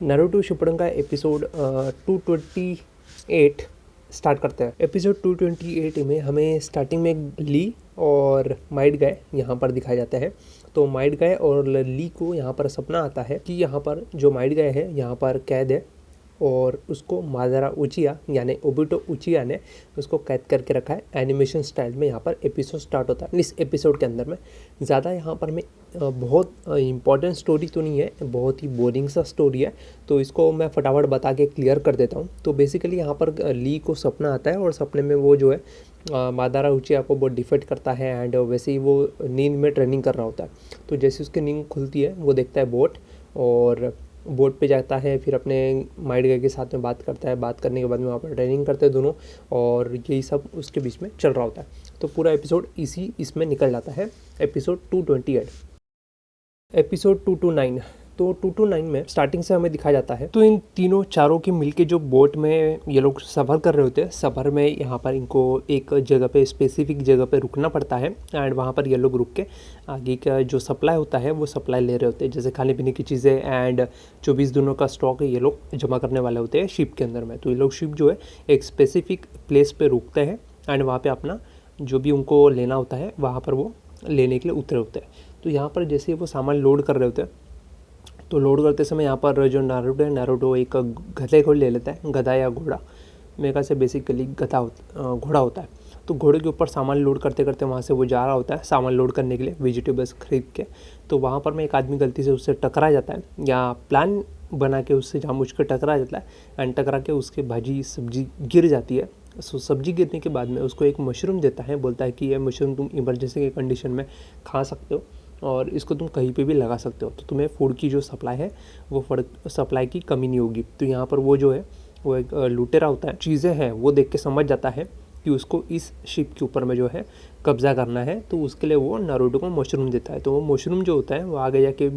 Naruto Shippuden का episode 228 start करते हैं। एपिसोड 228 में हमें स्टार्टिंग में ली और माइट गाय यहाँ पर दिखाया जाता है। तो माइट गाय और ली को यहाँ पर सपना आता है कि यहाँ पर जो माइट गाय है यहाँ पर कैद है और उसको मादारा उचिया यानी ओबिटो उचिया ने उसको कैद करके रखा है। एनिमेशन स्टाइल में यहाँ पर एपिसोड स्टार्ट होता है। इस एपिसोड के अंदर में ज़्यादा यहाँ पर मैं बहुत इम्पॉर्टेंट स्टोरी तो नहीं है, बहुत ही बोरिंग सा स्टोरी है, तो इसको मैं फटाफट बता के क्लियर कर देता हूँ। तो बेसिकली यहाँ पर ली को सपना आता है और सपने में वो जो है मादारा उचिया को बहुत डिफेट करता है एंड वैसे ही वो नींद में ट्रेनिंग कर रहा होता है। तो जैसे उसकी नींद खुलती है वो देखता है बोट और बोट पे जाता है, फिर अपने माइट गाय के साथ में बात करता है। बात करने के बाद में वहाँ पर ट्रेनिंग करते हैं दोनों और यही सब उसके बीच में चल रहा होता है। तो पूरा एपिसोड इसमें निकल जाता है। एपिसोड 228 एपिसोड 229 तो 229 में स्टार्टिंग से हमें दिखाया जाता है तो इन तीनों चारों के मिलके जो बोट में ये लोग सफ़र कर रहे होते हैं। सफ़र में यहाँ पर इनको एक जगह पे स्पेसिफिक जगह पे रुकना पड़ता है एंड वहाँ पर ये लोग रुक के आगे का जो सप्लाई होता है वो सप्लाई ले रहे होते हैं, जैसे खाने पीने की चीज़ें एंड 24 दिनों का स्टॉक ये लोग जमा करने वाले होते हैं शिप के अंदर में। तो ये लोग शिप जो है एक स्पेसिफिक प्लेस पर रुकते हैं एंड वहाँ पर अपना जो भी उनको लेना होता है वहाँ पर वो लेने के लिए उतरे होते हैं। तो यहाँ पर जैसे वो सामान लोड कर रहे होते हैं तो लोड करते समय यहाँ पर जो नारुतो एक गधे को ले लेता है, गधा या घोड़ा, मेरे ख्याल से बेसिकली घोड़ा होता है। तो घोड़े के ऊपर सामान लोड करते करते वहाँ से वो जा रहा होता है सामान लोड करने के लिए वेजिटेबल्स खरीद के। तो वहाँ पर में एक आदमी गलती से उससे टकरा जाता है या प्लान बना के उससे जानबूझ के टकरा जाता है एंड टकरा के उसकी भाजी सब्जी गिर जाती है। सो सब्जी गिरने के बाद में उसको एक मशरूम देता है, बोलता है कि ये मशरूम तुम इमरजेंसी के कंडीशन में खा सकते हो और इसको तुम कहीं पे भी लगा सकते हो, तो तुम्हें फूड की जो सप्लाई है वो सप्लाई की कमी नहीं होगी। तो यहाँ पर वो जो है वो एक लुटेरा होता है, चीज़ें हैं वो देख के समझ जाता है कि उसको इस शिप के ऊपर में जो है कब्जा करना है। तो उसके लिए वो नारुतो को मशरूम देता है। तो वो मशरूम जो होता है वो आगे जाके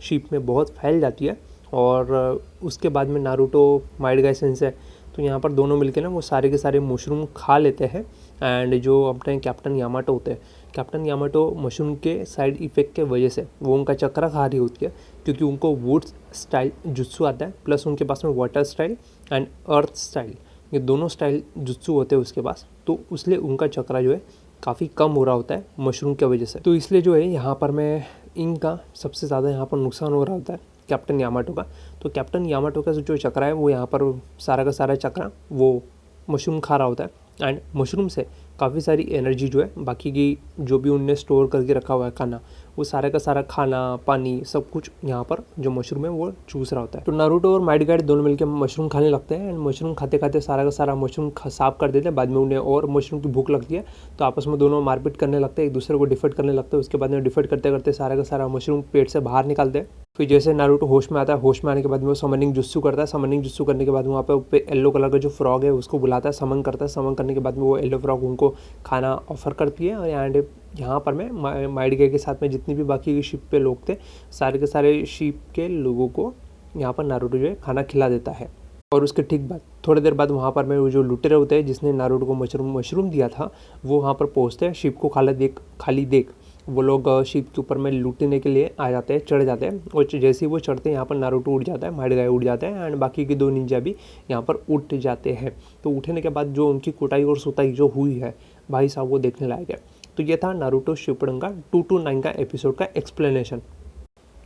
शिप में बहुत फैल जाती है और उसके बाद में नारुतो माइट गाय सेंसेई तो यहाँ पर दोनों मिलकर ना वो सारे के सारे मशरूम खा लेते हैं एंड जो अपने कैप्टन यामाटो होते हैं, कैप्टन यामाटो मशरूम के साइड इफ़ेक्ट के वजह से वो उनका चक्रा खा रही होती है क्योंकि उनको वुड स्टाइल जुत्सु आता है प्लस उनके पास में water style and earth style, ये दोनों स्टाइल जुत्सु होते हैं उसके पास। तो इसलिए उनका चक्रा जो है काफ़ी कम हो रहा होता है मशरूम की वजह से। तो इसलिए जो है यहाँ पर मैं इनका सबसे ज़्यादा यहाँ पर नुकसान हो रहा होता है कैप्टन यामाटो का। तो कैप्टन यामाटो का जो चक्रा है वो यहाँ पर सारा का सारा चक्रा वो मशरूम खा रहा होता है एंड मशरूम से काफ़ी सारी एनर्जी जो है बाकी की जो भी उनने स्टोर करके रखा हुआ है खाना वो सारा का सारा खाना पानी सब कुछ यहाँ पर जो मशरूम है वो चूस रहा होता है। तो नारुतो और माइट गाय दोनों मिलकर मशरूम खाने लगते हैं एंड मशरूम खाते खाते सारा का सारा मशरूम साफ कर देते हैं। बाद में उन्हें और मशरूम की भूख लगती है तो आपस में दोनों मारपीट करने लगते हैं, एक दूसरे को डिफेट करने लगते हैं। उसके बाद में डिफेट करते करते सारा का सारा मशरूम पेट से बाहर निकालते हैं। फिर जैसे नारुतो होश में आता है, होश में आने के बाद में वो समनिंग जुत्सु करता है। समनिंग जुत्सु करने के बाद वहाँ पे येलो कलर का जो फ्रॉग है उसको बुलाता है, समन करता है। समन करने के बाद में वो येलो फ्रॉग उनको खाना ऑफर करती है और यहाँ पर मैं माइट गाय के साथ में जितनी भी बाकी के शिप पे लोग थे सारे के सारे शिप के लोगों को यहाँ पर नारुतो जो है खाना खिला देता है। और उसके ठीक बाद थोड़ी देर बाद वहाँ पर में वो जो लुटेरे होते हैं जिसने नारुतो को मशरूम दिया था वो वहाँ पर पहुँचते हैं। शिप को खाली देख वो लोग शिप के ऊपर में लूटने के लिए आ जाते हैं, चढ़ जाते हैं और जैसे ही वो चढ़ते हैं यहाँ पर नारुतो उड़ जाता है, माइट गाय उड़ जाता है एंड बाकी के दो निंजा भी यहाँ पर उठ जाते हैं। तो उठने के बाद जो उनकी कुटाई और सुताई जो हुई है भाई साहब वो देखने लायक है। तो ये था नारुतो शिपुडन का 229 का एपिसोड का एक्सप्लेनेशन।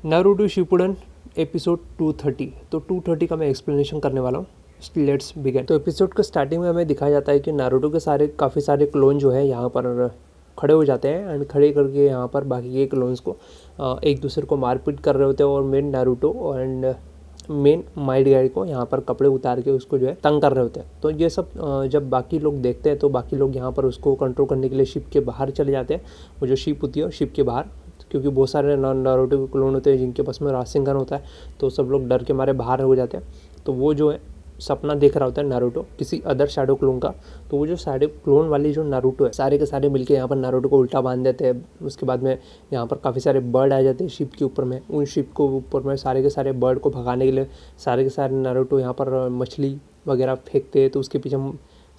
नारुतो शिपुडन एपिसोड 230 तो 230 का मैं एक्सप्लेनेशन करने वाला हूँ। Let's begin. तो एपिसोड के स्टार्टिंग में हमें दिखाया जाता है कि नारुतो के काफ़ी सारे क्लोन जो है यहाँ पर खड़े हो जाते हैं एंड खड़े करके यहाँ पर बाकी के क्लोन्स को एक दूसरे को मारपीट कर रहे होते हैं और main Naruto and main Might Guy को यहाँ पर कपड़े उतार के उसको जो है तंग कर रहे होते हैं। तो ये सब जब बाकी लोग देखते हैं तो बाकी लोग यहाँ पर उसको कंट्रोल करने के लिए शिप के बाहर चले जाते हैं। वो जो शिप होती है शिप के बाहर, क्योंकि बहुत सारे नारुतो के क्लोन होते हैं जिनके पास में रासेंगन होता है तो सब लोग डर के मारे बाहर हो जाते हैं। तो वो जो है सपना देख रहा होता है नारुतो किसी अदर शैडो क्लोन का। तो वो जो शैडो क्लोन वाली जो नारुतो है सारे के सारे मिलके यहाँ पर नारुतो को उल्टा बांध देते हैं। उसके बाद में यहाँ पर काफ़ी सारे बर्ड आ जाते हैं शिप के ऊपर में। उन शिप को ऊपर में सारे के सारे बर्ड को भगाने के लिए सारे के सारे नारुतो यहाँ पर मछली वगैरह फेंकते हैं तो उसके पीछे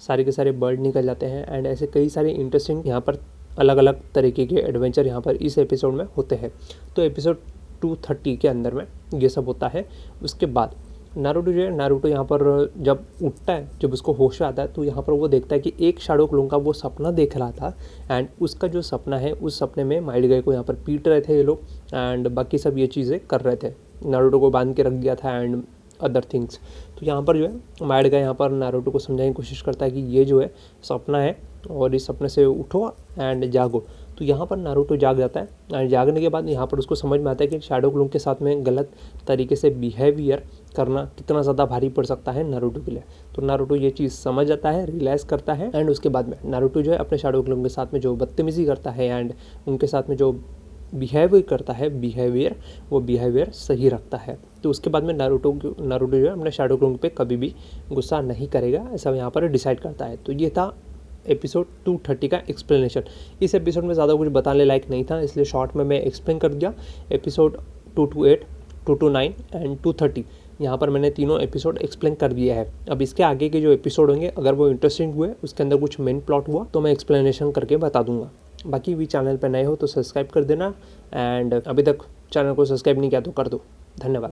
सारे के सारे बर्ड निकल जाते हैं एंड ऐसे कई सारे इंटरेस्टिंग यहाँ पर अलग अलग तरीके के एडवेंचर यहाँ पर इस एपिसोड में होते हैं। तो एपिसोड 230 के अंदर में ये सब होता है। उसके बाद नारुतो जो है, नारुतो यहाँ पर जब उठता है, जब उसको होश आता है, तो यहाँ पर वो देखता है कि एक शैडो क्लोन का वो सपना देख रहा था एंड उसका जो सपना है, उस सपने में माइड गाय को यहाँ पर पीट रहे थे ये लोग एंड बाकी सब ये चीज़ें कर रहे थे, नारुतो को बांध के रख दिया था एंड अदर थिंग्स। तो यहाँ पर जो है माइड गाय यहाँ पर नारुतो को समझाने की कोशिश करता है कि ये जो है सपना है और इस सपने से उठो एंड जागो। तो यहाँ पर नारुतो जाग जाता है एंड जागने के बाद यहाँ पर उसको समझ में आता है कि शैडो क्लोन के साथ में गलत तरीके से बिहेवियर करना कितना ज़्यादा भारी पड़ सकता है नारुतो के लिए। तो नारुतो ये चीज़ समझ जाता है, रियलाइज़ करता है एंड उसके बाद में नारुतो जो है अपने शैडो क्लोन के साथ में जो बदतमीज़ी करता है एंड उनके साथ में जो बिहेवियर करता है, वो बिहेवियर सही रखता है। तो उसके बाद में नारुतो जो है अपने शैडो क्लोन पे कभी भी गुस्सा नहीं करेगा, ऐसा यहाँ पर डिसाइड करता है। तो ये था एपिसोड 230 का एक्सप्लेनेशन। इस एपिसोड में ज़्यादा कुछ बताने लायक नहीं था, इसलिए शॉर्ट में मैं एक्सप्लेन कर दिया। एपिसोड 228, 229 एंड 230 यहाँ पर मैंने तीनों एपिसोड एक्सप्लेन कर दिया है। अब इसके आगे के जो एपिसोड होंगे, अगर वो इंटरेस्टिंग हुए, उसके अंदर कुछ मेन प्लॉट हुआ, तो मैं एक्सप्लेनेशन करके बता दूंगा। बाकी भी चैनल पर नए हो तो सब्सक्राइब कर देना एंड अभी तक चैनल को सब्सक्राइब नहीं किया तो कर दो। धन्यवाद।